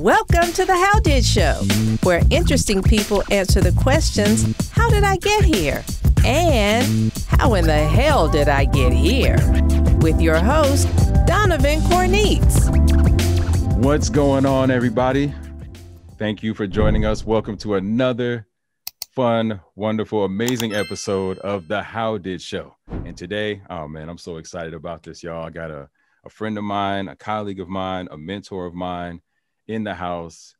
Welcome to the How Did Show, where interesting people answer the questions, how did I get here? And how in the hell did I get here? With your host, Donovan Corneets. What's going on, everybody? Thank you for joining us. Welcome to another fun, wonderful, amazing episode of the How Did Show. And today, oh man, I'm so excited about this, y'all. I got a friend of mine, a colleague of mine, a mentor of mine in the house.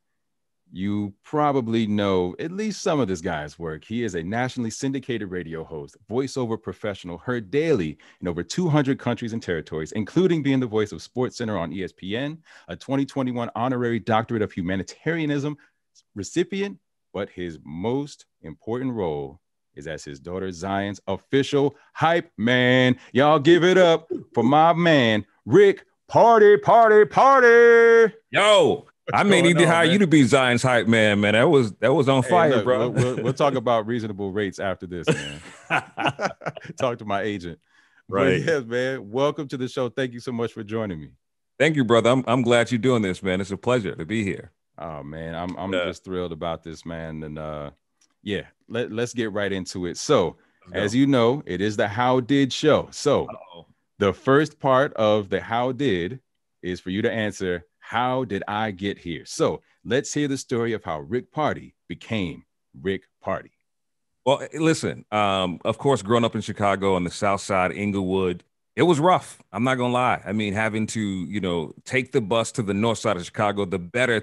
You probably know at least some of this guy's work. He is a nationally syndicated radio host, voiceover professional, heard daily in over 200 countries and territories, including being the voice of SportsCenter on ESPN, a 2021 honorary doctorate of humanitarianism recipient, but his most important role is as his daughter Zion's official hype man. Y'all give it up for my man, Rick Party. Yo, I may need to hire you to be Zion's hype man. That was on fire, look, bro. We'll talk about reasonable rates after this, man. Talk to my agent. Right. But yes, man. Welcome to the show. Thank you so much for joining me. Thank you, brother. I'm glad you're doing this, man. It's a pleasure to be here. Oh man, I'm just thrilled about this, man. And let's get right into it. So, as you know, it is the How Did Show. So the first part of the How Did is for you to answer, how did I get here? So let's hear the story of how Rick Party became Rick Party. Well, listen, of course, growing up in Chicago on the South Side, Inglewood, it was rough. I'm not going to lie. I mean, having to, take the bus to the north side of Chicago, the better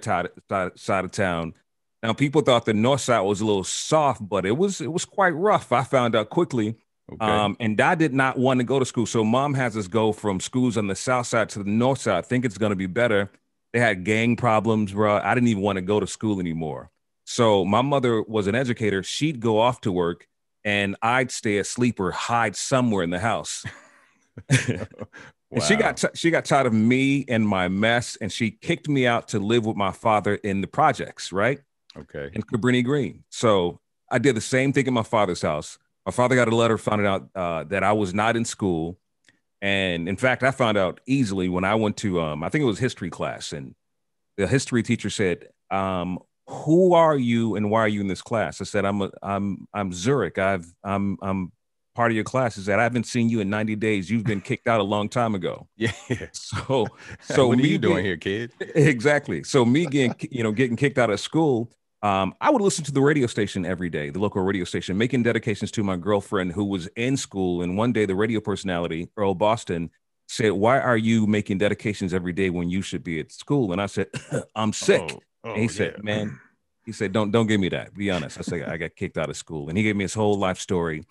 side of town. Now, people thought the north side was a little soft, but it was quite rough. I found out quickly. Okay. And I did not want to go to school. So mom has us go from schools on the south side to the north side. I think it's going to be better. They had gang problems, bro. I didn't even want to go to school anymore. So my mother was an educator. She'd go off to work and I'd stay asleep or hide somewhere in the house. Wow. And she got tired of me and my mess, and she kicked me out to live with my father in the projects, right? Okay. In Cabrini Green. So I did the same thing in my father's house. My father got a letter, found out that I was not in school. And in fact, I found out easily when I went to, I think it was history class. And the history teacher said, who are you and why are you in this class? I said, I'm Zurich. I'm part of your class. He said, I haven't seen you in 90 days. You've been kicked out a long time ago. Yeah. So what are you doing here, kid? Exactly. So me getting kicked out of school, I would listen to the radio station every day, the local radio station, making dedications to my girlfriend who was in school. And one day the radio personality, Earl Boston, said, why are you making dedications every day when you should be at school? And I said, I'm sick. And he said, man, don't give me that. Be honest. I said, I got kicked out of school. And he gave me his whole life story.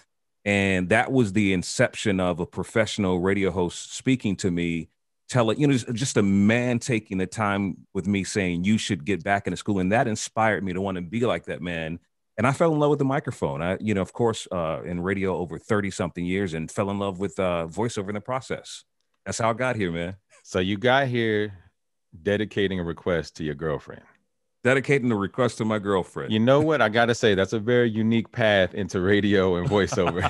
And that was the inception of a professional radio host speaking to me, just a man taking the time with me saying, you should get back into school. And that inspired me to want to be like that man. And I fell in love with the microphone. Of course, in radio over 30 something years, and fell in love with voiceover in the process. That's how I got here, man. So you got here dedicating a request to your girlfriend. Dedicating the request to my girlfriend. You know what? I got to say, that's a very unique path into radio and voiceover.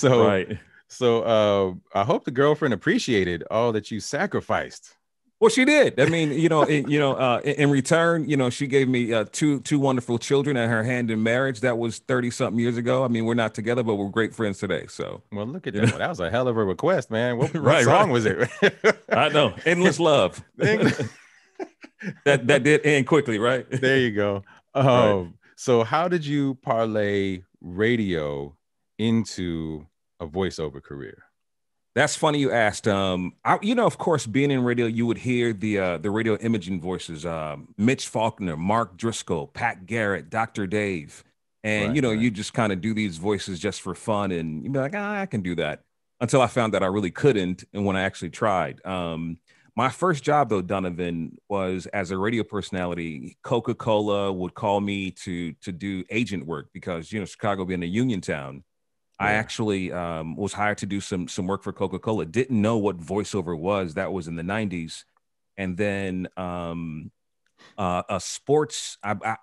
Right. So I hope the girlfriend appreciated all that you sacrificed. Well, she did. I mean, in return, she gave me two wonderful children and her hand in marriage. That was 30 something years ago. I mean, we're not together, but we're great friends today. So, well, look at that. Well, that was a hell of a request, man. What song was it? I know. Endless Love. That did end quickly, right? There you go. Right. So how did you parlay into a voiceover career? That's funny you asked. Of course, being in radio, you would hear the radio imaging voices, Mitch Faulkner, Mark Driscoll, Pat Garrett, Dr. Dave. And, you just kind of do these voices just for fun. And you'd be like, I can do that. Until I found that I really couldn't. And when I actually tried. My first job, though, Donovan, was as a radio personality. Coca-Cola would call me to do agent work because, Chicago being a union town. Yeah. I actually was hired to do some work for Coca-Cola. Didn't know what voiceover was. That was in the 90s. And then a sports, I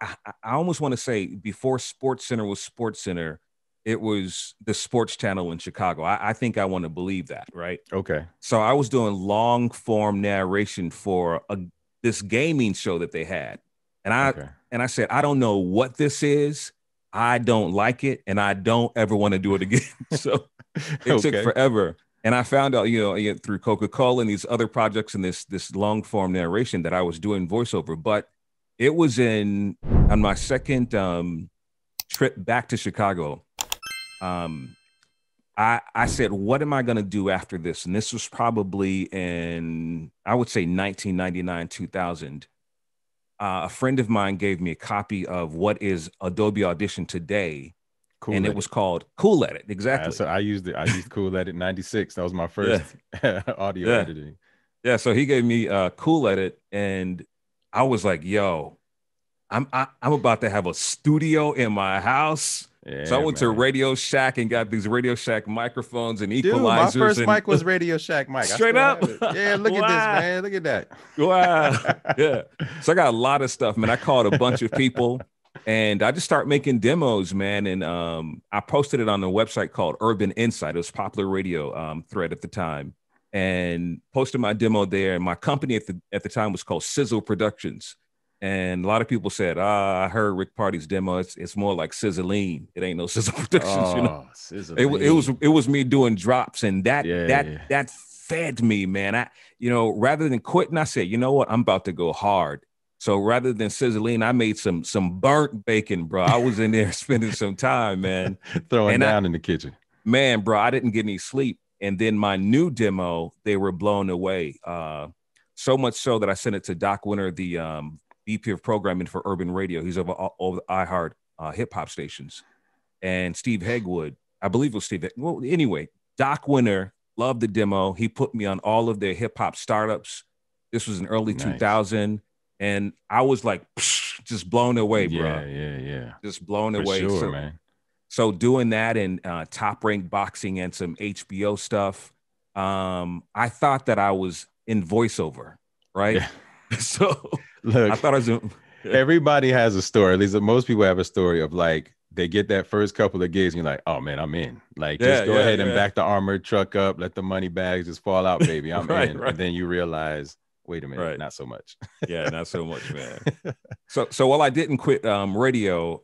almost want to say before SportsCenter was SportsCenter, it was the sports channel in Chicago. I think I want to believe that, right? Okay. So I was doing long form narration for this gaming show that they had. And I said, I don't know what this is. I don't like it. And I don't ever want to do it again. So it took forever. And I found out, through Coca-Cola and these other projects and this long form narration that I was doing voiceover. But it was on my second trip back to Chicago. I said, what am I going to do after this? And this was probably in, I would say 1999, 2000. A friend of mine gave me a copy of what is Adobe Audition today. Cool and Edit. It was called Cool Edit. Exactly. So I used Cool Edit 96. That was my first audio editing. Yeah. So he gave me Cool Edit, and I was like, yo, I'm about to have a studio in my house. Yeah, so I went to Radio Shack and got these Radio Shack microphones and equalizers. Dude, my first mic was Radio Shack mic. Straight up. Yeah, look at this, man. Look at that. Wow. Yeah. So I got a lot of stuff, man. I called a bunch of people and I just started making demos, man. And I posted it on a website called Urban Insight. It was a popular radio thread at the time, and posted my demo there. And my company at the time was called Sizzle Productions. And a lot of people said, I heard Rick Party's demo. It's more like Sizzling. It ain't no Sizzle Productions, It was me doing drops, and that fed me, man. Rather than quitting, I said, you know what? I'm about to go hard. So rather than Sizzling, I made some burnt bacon, bro. I was in there spending some time, man. Throwing down in the kitchen. Man, bro, I didn't get any sleep. And then my new demo, they were blown away. So much so that I sent it to Doc Winter, the VP of programming for Urban Radio. He's over the iHeart hip hop stations. And Steve Hegwood, I believe it was Steve. Well, anyway, Doc Winter loved the demo. He put me on all of their hip hop startups. This was in early 2000. And I was like, just blown away, bro. Yeah. Just blown away. Sure, man. So doing that and Top Rank Boxing and some HBO stuff, I thought that I was in voiceover, right? Yeah. So look, I thought I was everybody has a story. At least most people have a story of like they get that first couple of gigs and you're like, oh man, I'm in. Like just go ahead and back the armored truck up, let the money bags just fall out, baby. I'm in. Right. And then you realize, wait a minute, not so much. Yeah, not so much, man. So while I didn't quit radio,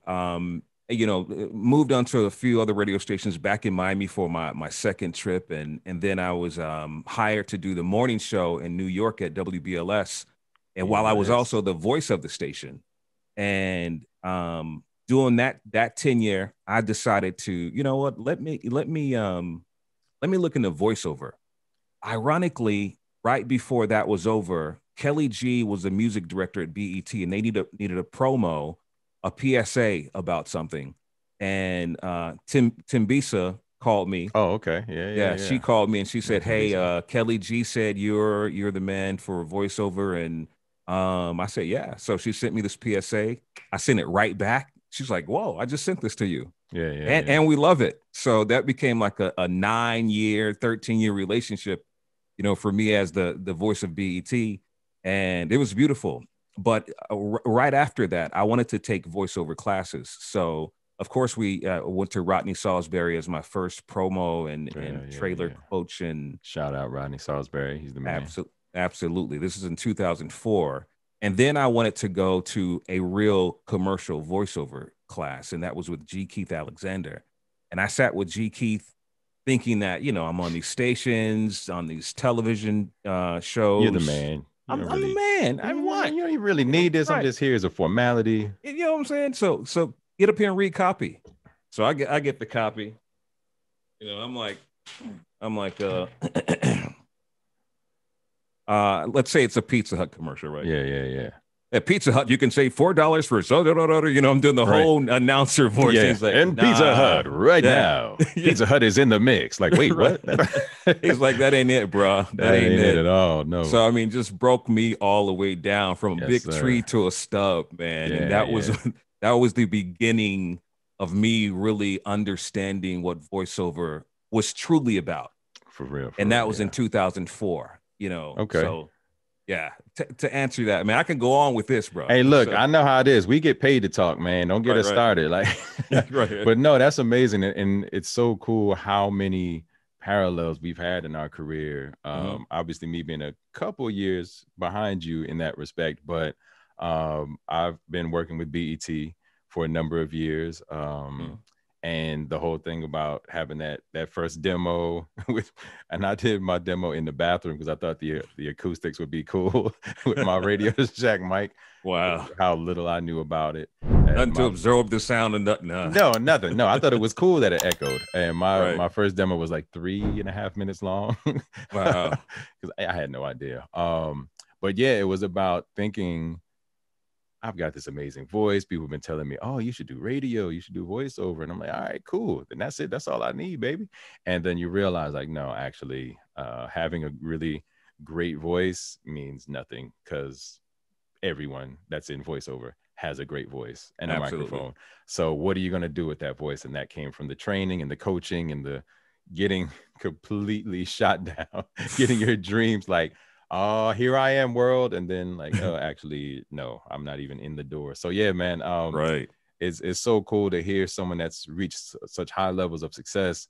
moved on to a few other radio stations back in Miami for my second trip. And then I was hired to do the morning show in New York at WBLS. And while I was also the voice of the station, and doing that tenure, I decided to, you know what, let me look into voiceover. Ironically, right before that was over, Kelly G was the music director at BET, and they needed a promo, a PSA about something. And Tim Bisa called me. Oh, okay. Yeah. She called me and she said, hey, Kelly G said you're the man for voiceover. And I said, yeah. So she sent me this PSA. I sent it right back. She's like, whoa, I just sent this to you. Yeah. And we love it. So that became like a 9-year, 13-year relationship, for me as the voice of BET. And it was beautiful. But right after that, I wanted to take voiceover classes. So, of course, we went to Rodney Salisbury as my first promo and trailer coach. And shout out Rodney Salisbury. He's the man. Absolutely. This is in 2004. And then I wanted to go to a real commercial voiceover class. And that was with G. Keith Alexander. And I sat with G. Keith thinking that, I'm on these stations, on these television shows. You're the man. I'm the man. I'm what? You don't even really need this. Right. I'm just here as a formality. You know what I'm saying? So get up here and read copy. So I get the copy. I'm like, let's say it's a Pizza Hut commercial, right? Yeah. At Pizza Hut, you can save $4 for so. I'm doing the whole announcer voice. Yeah. Like, and Pizza Hut now. Pizza Hut is in the mix. Like, wait, what? He's like, that ain't it, bro. That ain't it at all. No. So just broke me all the way down from a big tree to a stub, man. And that was the beginning of me really understanding what voiceover was truly about. For real. And that was in 2004. Okay. So yeah, to answer that, man, I can go on with this, bro. Hey, look, I know how it is. We get paid to talk, man. Don't get us started. Like, right. But no, that's amazing. And it's so cool how many parallels we've had in our career. Obviously, me being a couple years behind you in that respect, but I've been working with BET for a number of years. And the whole thing about having that first demo and I did my demo in the bathroom because I thought the acoustics would be cool with my Radio Shack mic. Wow. How little I knew about it. Nothing to absorb the sound and nothing. No, nothing. No, I thought it was cool that it echoed. And my first demo was like 3.5 minutes long. Wow. Because I had no idea. But yeah, it was about thinking, I've got this amazing voice. People have been telling me, oh, you should do radio, you should do voiceover. And I'm like, all right, cool. Then that's it. That's all I need, baby. And then you realize, like, no, actually, having a really great voice means nothing, because everyone that's in voiceover has a great voice and a microphone. So what are you going to do with that voice? And that came from the training and the coaching and the getting completely shot down, getting your dreams like, oh, here I am, world. And then like, oh, actually, no, I'm not even in the door. So yeah, man, it's so cool to hear someone that's reached such high levels of success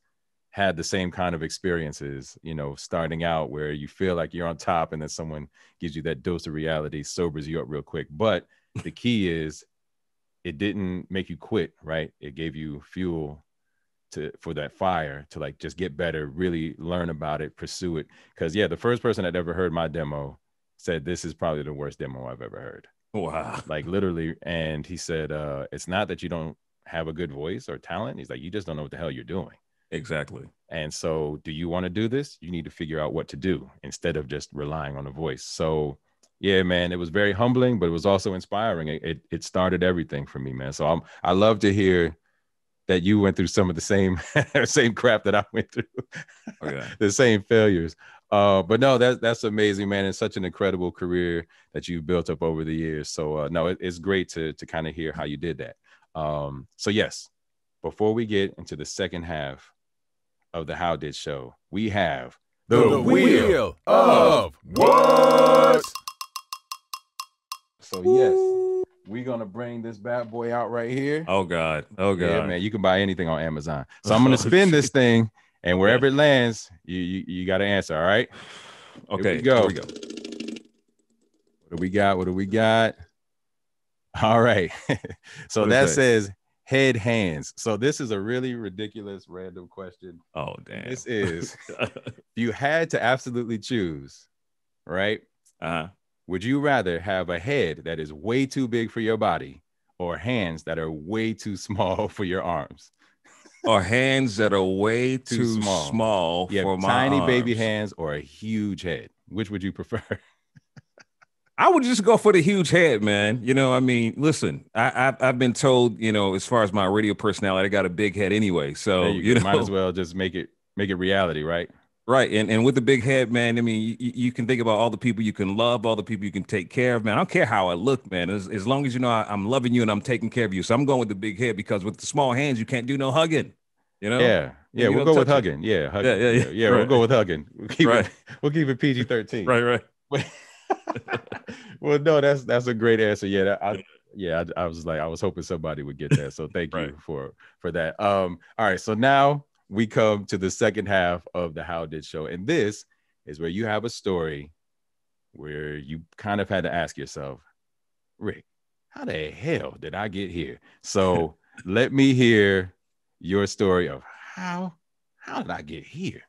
had the same kind of experiences, you know, starting out where you feel like you're on top and then someone gives you that dose of reality, sobers you up real quick. But the key is it didn't make you quit, right? It gave you fuel for that fire to like just get better, really learn about it, pursue it. Because yeah, the first person that ever heard my demo said this is probably the worst demo I've ever heard. Wow. Like literally. And he said, it's not that you don't have a good voice or talent. He's like, you just don't know what the hell you're doing. Exactly. And so do you want to do this? You need to figure out what to do instead of just relying on a voice. So yeah, man, it was very humbling, but it was also inspiring. It started everything for me, man. So I love to hear that you went through some of the same crap that I went through, the same failures. But no, that's amazing, man. It's such an incredible career that you've built up over the years. So no, it's great to kind of hear how you did that. So yes, before we get into the second half of the How Did Show, we have the Wheel of What? So yes, we're gonna bring this bad boy out right here. Oh God. Yeah, man, you can buy anything on Amazon. So I'm gonna spin this thing, and wherever it lands, you got to answer. All right. Okay. Here we go. What do we got? All right. So that says head, hands. So this is a really ridiculous random question. Oh damn. This is if you had to absolutely choose, right? Would you rather have a head that is way too big for your body or hands that are way too small for your arms? Or hands that are way too small for my tiny arms. Baby hands or a huge head? Which would you prefer? I would just go for the huge head, man. You know, I mean, listen, I've been told, you know, as far as my radio personality, I got a big head anyway. So you know, might as well just make it reality, right? Right. And with the big head, man, I mean, you can think about all the people you can love, all the people you can take care of, man. I don't care how I look, man. As long as you know I'm loving you and I'm taking care of you. So I'm going with the big head because with the small hands, you can't do no hugging. You know? Yeah. We'll go with hugging. Yeah. Hugging. Yeah. Right. We'll go with hugging. We'll keep it PG-13. Right. Well, no, that's a great answer. Yeah. I was hoping somebody would get that. So thank you for that. All right. So now we come to the second half of the How Did Show. And this is where you have a story where you kind of had to ask yourself, Rick, how the hell did I get here? So let me hear your story of how did I get here?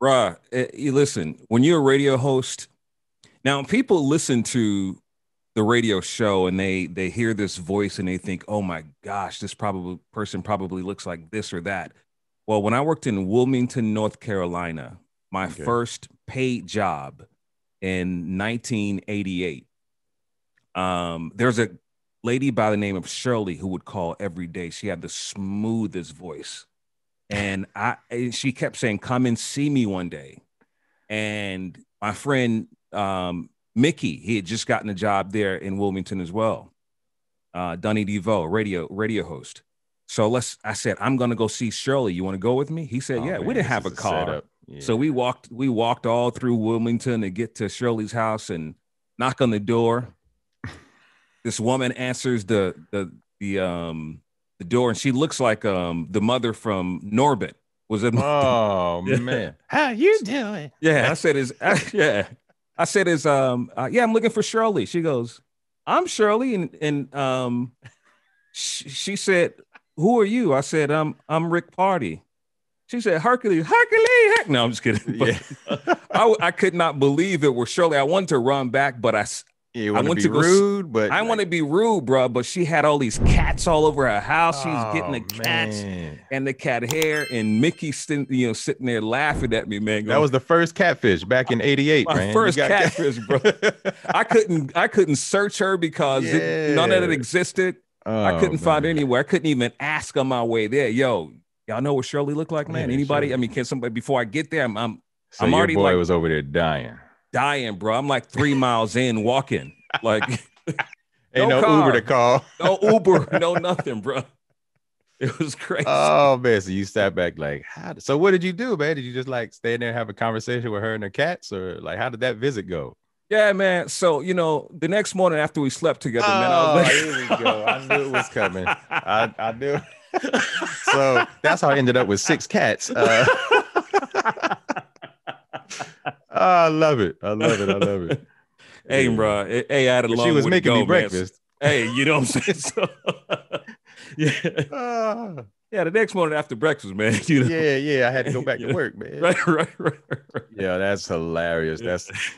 Bruh, you listen, when you're a radio host, now people listen to the radio show and they hear this voice and they think, oh my gosh, this person probably looks like this or that. Well, when I worked in Wilmington, North Carolina, my first paid job in 1988, there's a lady by the name of Shirley who would call every day. She had the smoothest voice. And she kept saying, come and see me one day. And my friend, Mickey, he had just gotten a job there in Wilmington as well. Dunny DeVoe, radio host. So I said, I'm going to go see Shirley. You want to go with me? He said, yeah, we didn't have a car. Yeah. So we walked all through Wilmington to get to Shirley's house and knock on the door. This woman answers the door and she looks like the mother from Norbit. was in my Oh yeah. man, how you doing? Yeah, yeah. I said is yeah, I'm looking for Shirley. She goes, I'm Shirley, and she said, who are you? I said, I'm Rick Party. She said, Hercules, Hercules. No, I'm just kidding. Yeah. But I could not believe it was Shirley. I wanted to run back, but You I want to went be to go. rude, but I want to be rude, bro. But she had all these cats all over her house. She was getting the oh, cats man. and the cat hair, and Mickey, sitting there laughing at me, man. That was the first catfish back in '88, my man. first catfish, bro. I couldn't search her because none of it Yeah. existed. I Oh, couldn't find her man. anywhere. I couldn't even ask on my way there. Yo, y'all know what Shirley looked like, man? Yeah, Anybody? Shirley. I mean, can somebody before I get there? I'm So your already boy like was over there dying. dying, bro. I'm like 3 miles in walking. Like Ain't no car, Uber to call. no Uber, no nothing, bro. It was crazy. Oh man, so you sat back like, how? So what did you do, man? Did you just like stay there and have a conversation with her and her cats, or like how did that visit go? Yeah, man. So the next morning after we slept together, man, I Oh, was like, here we go. I knew it was coming. I knew. So that's how I ended up with 6 cats. I love it. I love it. I love it. hey, Yeah. bro. Hey, I had a But long she was way to making go, me man. breakfast. Hey, you know what I'm saying? So, yeah. Ah. Yeah, the next morning after breakfast, man. Yeah. I had to go back to work, man. Right. Yeah, that's hilarious.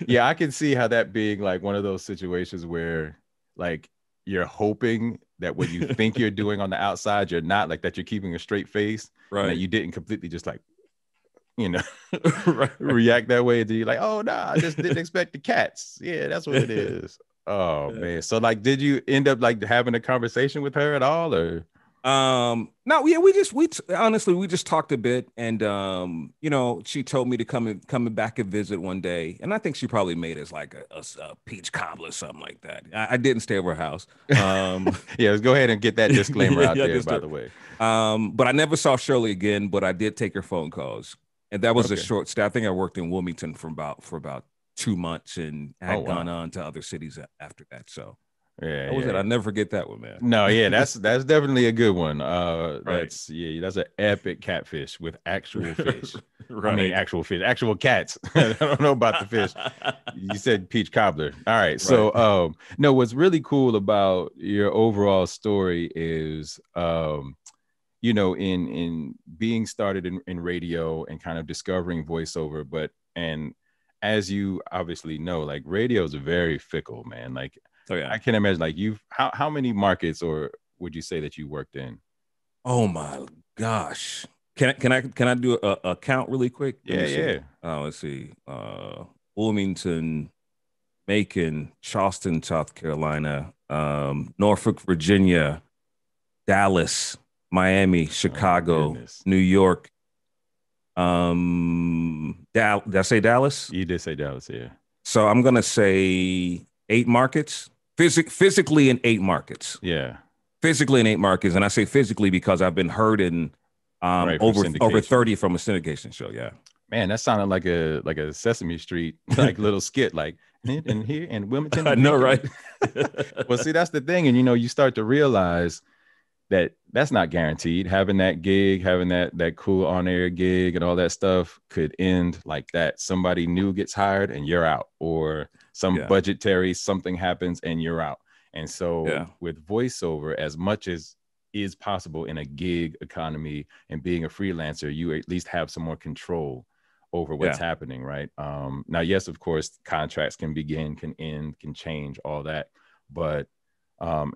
I can see how that being like one of those situations where like you're hoping that what you think you're doing on the outside, you're not, like that you're keeping a straight face, and that Right. you didn't completely just like, Right. react that way. And you're like, oh no, I just didn't expect the cats. Yeah, that's what it is. Oh man. So like, did you end up like having a conversation with her at all, or? No, yeah, honestly, we just talked a bit, and she told me to coming back and visit one day, and I think she probably made us like a peach cobbler or something like that. I didn't stay over her house. Yeah, let's go ahead and get that disclaimer out there, by the way. But I never saw Shirley again, but I did take her phone calls, and that was a Okay. short stay. I think I worked in Wilmington for about 2 months, and had Oh, wow. gone on to other cities after that. So Yeah, that was yeah. it. I'll never forget that one, man. No, yeah, that's definitely a good one. Right. That's an epic catfish with actual fish. Right. I mean, actual fish, actual cats. I don't know about the fish. You said peach cobbler. All right. So, no, what's really cool about your overall story is, in being started in radio and kind of discovering voiceover, and as you obviously know, like radio is very fickle, man. Like, So yeah. I can imagine, like, how many markets, or would you say that you worked in? Oh my gosh. Can I do a count really quick? Let me see. Yeah. Let's see. Wilmington, Macon, Charleston, South Carolina, Norfolk, Virginia, Dallas, Miami, Chicago, goodness. New York. Did I say Dallas? You did say Dallas, yeah. So I'm gonna say 8 markets. Physically in 8 markets. Yeah. Physically in 8 markets, and I say physically because I've been heard in Right, from over syndication. 30 from a syndication show. Yeah. Man, that sounded like a Sesame Street like little skit, like and here in Wilmington. I know, right? Well, see, that's the thing, and you start to realize that that's not guaranteed. Having that gig, having that cool on-air gig and all that stuff could end like that. Somebody new gets hired and you're out, or some budgetary something happens and you're out. And so with voiceover, as much as is possible in a gig economy and being a freelancer, you at least have some more control over what's happening, right? Now, yes, of course, contracts can begin, can end, can change, all that, but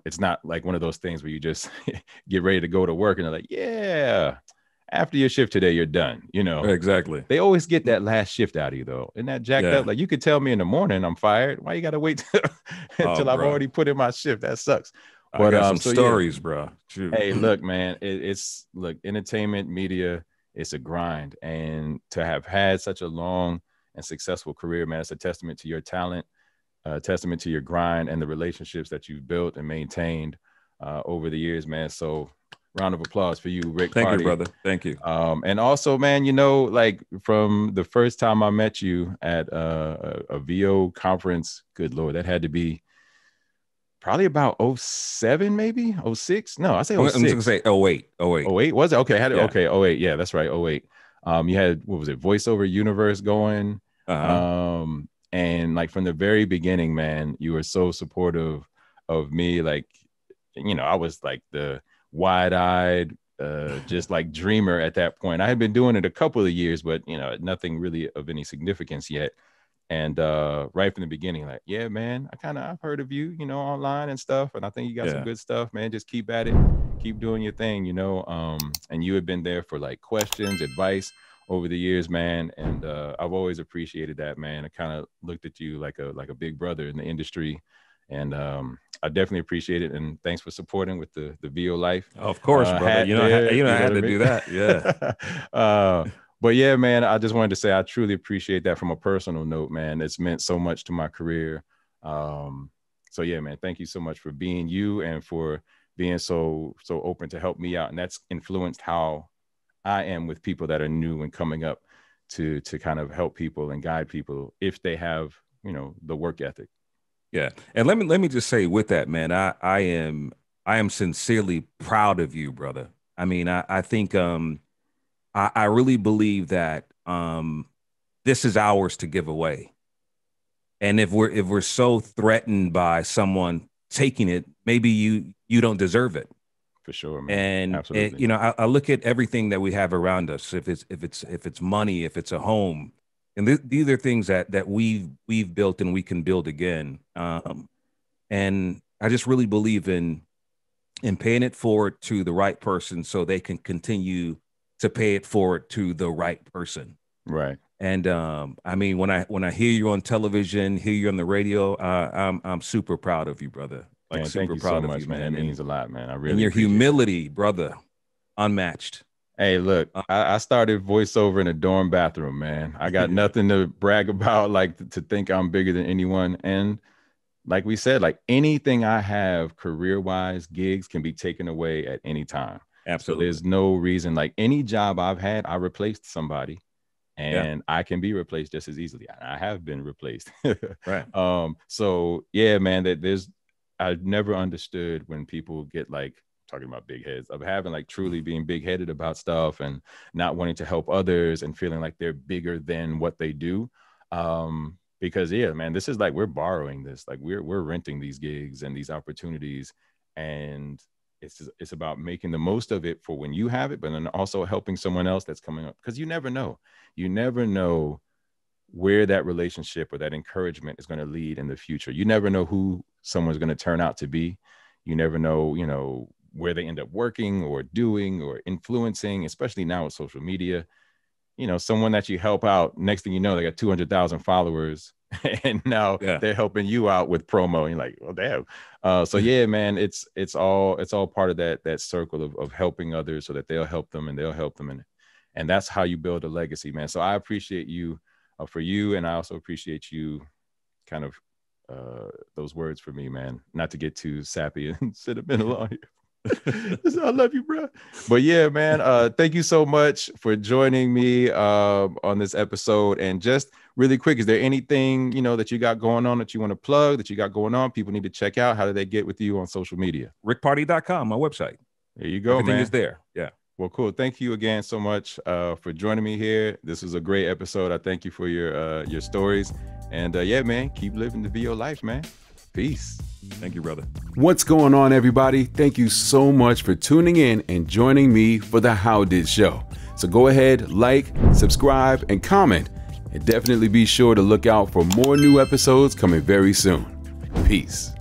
it's not like one of those things where you just get ready to go to work and they're like, yeah, after your shift today, you're done. Exactly. They always get that last shift out of you, though. Isn't that jacked up? Like, you could tell me in the morning I'm fired. Why you got to wait until I've already put in my shift? That sucks. But I got some stories, bro. Shoot. Hey, look, man, it's entertainment media. It's a grind, and to have had such a long and successful career, man, it's a testament to your talent, a testament to your grind and the relationships that you've built and maintained over the years, man. So round of applause for you, Rick. Thank you, brother. Thank you. And also, man, like from the first time I met you at a VO conference, good Lord, that had to be probably about 07, maybe 06. No, I say 06. I'm going to say 08. 08, was it? Okay, okay, 08. Yeah, that's right, 08. You had, what was it, Voiceover Universe going. And like from the very beginning, man, you were so supportive of me. Like, I was like the wide-eyed, just like dreamer at that point. I had been doing it a couple of years, but nothing really of any significance yet. And right from the beginning, like, yeah, man, I've heard of you, online and stuff, and I think you got some good stuff, man. Just keep at it, keep doing your thing, and you had been there for like questions, advice over the years, man, and I've always appreciated that, man. I kind of looked at you like a big brother in the industry, and I definitely appreciate it. And thanks for supporting with the VO Life. Of course, brother. I had to do that. Yeah. But yeah, man, I just wanted to say I truly appreciate that from a personal note, man. It's meant so much to my career. So yeah, man, thank you so much for being you and for being so open to help me out. And that's influenced how I am with people that are new and coming up to kind of help people and guide people if they have, the work ethic. Yeah. And let me just say with that, man, I am sincerely proud of you, brother. I mean, I think I really believe that this is ours to give away. And if we're so threatened by someone taking it, maybe you don't deserve it. For sure, man. And absolutely. I look at everything that we have around us. If it's money, if it's a home, and these are things that we've built and we can build again. And I just really believe in paying it forward to the right person so they can continue to pay it forward to the right person. Right. And I mean, when I hear you on television, hear you on the radio, I'm super proud of you, brother. Like, man, super thank you proud so much, of you, man. It means a lot, man. I really and your appreciate humility, brother, unmatched. Hey, look, I started voiceover in a dorm bathroom, man. I got nothing to brag about, like to think I'm bigger than anyone. And like we said, like anything I have career-wise, gigs can be taken away at any time. Absolutely. So there's no reason, like any job I've had, I replaced somebody and I can be replaced just as easily. I have been replaced. Right. So yeah, man, I've never understood when people get like talking about big heads, of having like truly being big headed about stuff and not wanting to help others and feeling like they're bigger than what they do. Because yeah, man, this is like, we're borrowing this, like we're renting these gigs and these opportunities, and it's about making the most of it for when you have it, but then also helping someone else that's coming up, because you never know where that relationship or that encouragement is going to lead in the future. You never know who someone's going to turn out to be. You never know, where they end up working or doing or influencing, especially now with social media. Someone that you help out, next thing you know, they got 200,000 followers and now they're helping you out with promo. And you're like, well, damn. So yeah, man, it's all part of that circle of helping others so that they'll help them and they'll help them. And that's how you build a legacy, man. So I appreciate you for you. And I also appreciate you kind of those words for me, man, not to get too sappy and sentimental on here. I love you, bro. But yeah, man, thank you so much for joining me on this episode. And just really quick, is there anything that you got going on that you want to plug, that you got going on people need to check out? How do they get with you on social media? rickparty.com, my website. There you go. Everything man. is there. Yeah. Well, cool. Thank you again so much for joining me here. This was a great episode. I thank you for your stories. And yeah, man, keep living the VO life, man. Peace. Thank you, brother. What's going on, everybody? Thank you so much for tuning in and joining me for the How Did Show. So go ahead, like, subscribe, and comment. And definitely be sure to look out for more new episodes coming very soon. Peace.